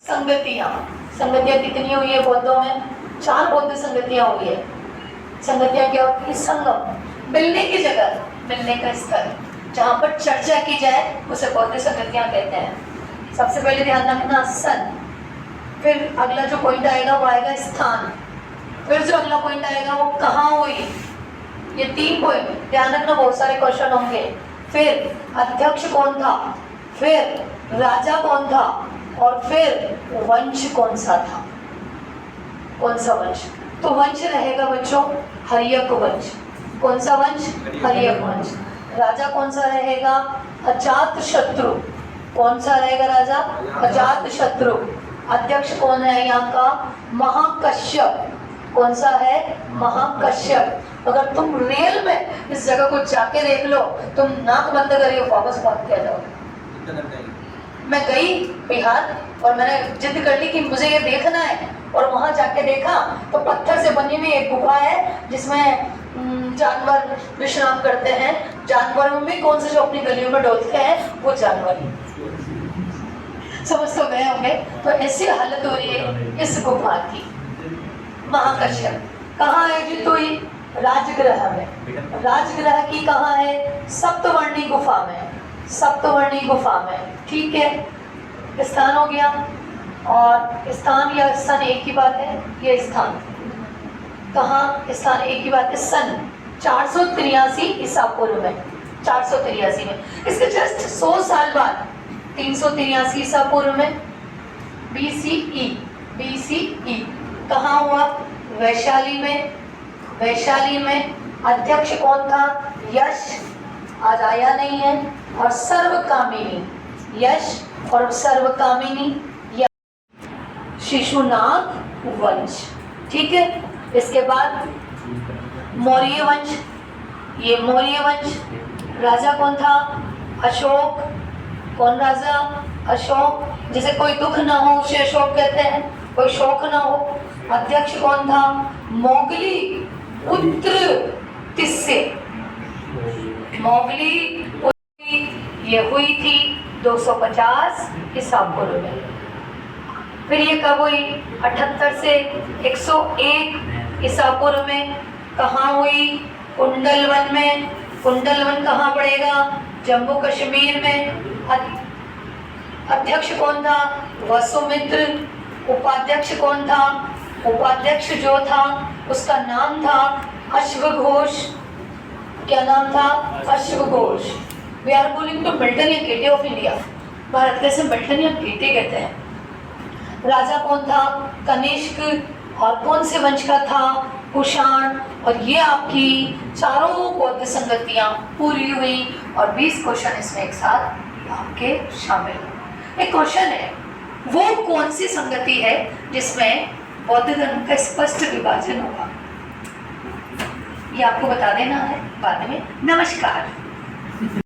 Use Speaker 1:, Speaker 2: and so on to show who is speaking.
Speaker 1: संगतियां संगतियां कितनी हुई है बौद्धों में? 4 बौद्ध संगतियां हुई है। संगतियां क्या होती है? संगम, मिलने की जगह, मिलने का स्थल, जहाँ पर चर्चा की जाए उसे बौद्ध संगतियां कहते हैं। सबसे पहले ध्यान रखना सन, फिर अगला जो पॉइंट आएगा वो आएगा स्थान, फिर जो अगला पॉइंट आएगा वो कहाँ हुई। ये 3 पॉइंट ध्यान रखना, बहुत सारे क्वेश्चन होंगे। फिर अध्यक्ष कौन था, फिर राजा कौन था, और फिर वंश कौन सा था, कौन सा वंश। तो वंश रहेगा बच्चों हर्यक वंश। कौन सा वंश? हर्यक वंश। राजा कौन सा रहेगा? अजात शत्रु। कौन सा रहेगा राजा? अजात शत्रु। अध्यक्ष कौन है यहाँ का? महाकश्यप। कौन सा है? महाकश्यप। अगर तुम रियल में इस जगह को जाके देख लो, तुम नाक बंद करिए वापस पहुंच के जाओगे। मैं गई बिहार और मैंने जिद कर ली कि मुझे ये देखना है, और वहां जाके देखा तो पत्थर से बनी हुई एक गुफा है जिसमें जानवर विश्राम करते हैं। जानवरों में कौन से जो अपनी गलियों में डोलते हैं वो जानवर, समझ तो गए होंगे। तो ऐसी हालत हो रही है इस गुफा की। महाकश्यप कहाँ आयोजित हुई? राजगृह में। राजगृह की कहाँ है? सप्तवर्णी गुफा में। सप्तवर्णी गुफा में, ठीक है। स्थान हो गया, और स्थान या सन एक ही बात है। ये स्थान कहाँ? स्थान एक ही बात है। सन 483 ईसा पूर्व में, 483 में। इसके जस्ट 100 साल बाद 383 ईसा पूर्व में BCE कहाँ हुआ? वैशाली में। वैशाली में अध्यक्ष कौन था? यश, आज आया नहीं है, और सर्वकामिनी। यश और सर्वकामिनी या शिशुनाग वंश, ठीक है। इसके बाद मौर्य वंश। ये मौर्य वंश, राजा कौन था? अशोक। कौन राजा? अशोक। जिसे कोई दुख ना हो उसे अशोक कहते हैं, कोई शोक ना हो। अध्यक्ष कौन था? मोगली पुत्र तिस्से। मोगली ये हुई थी 250 ईसा पूर्व में। फिर ये कब हुई? 78 से 101 ईसा पूर्व में। कहाँ हुई? कुंडलवन में। कुंडलवन कहाँ पड़ेगा? जम्मू कश्मीर में। अध्यक्ष कौन था? वसुमित्र। उपाध्यक्ष कौन था? उपाध्यक्ष जो था उसका नाम था अश्वघोष। क्या नाम था? अश्वघोष। We are bowling to Milton या गेटे ऑफ इंडिया। भारत के से मिल्टन या गेटे कहते हैं। राजा कौन था? कनिष्क। और कौन से वंश का था? कुषाण। और ये आपकी चारों बौद्ध संगतियां पूरी हुई, और 20 क्वेश्चन इसमें एक साथ आपके शामिल हैं। एक क्वेश्चन है, वो कौन सी संगति है जिसमें बौद्ध धर्म का स्पष्ट विभाजन होगा? ये आपको बता देना है बाद में। नमस्कार।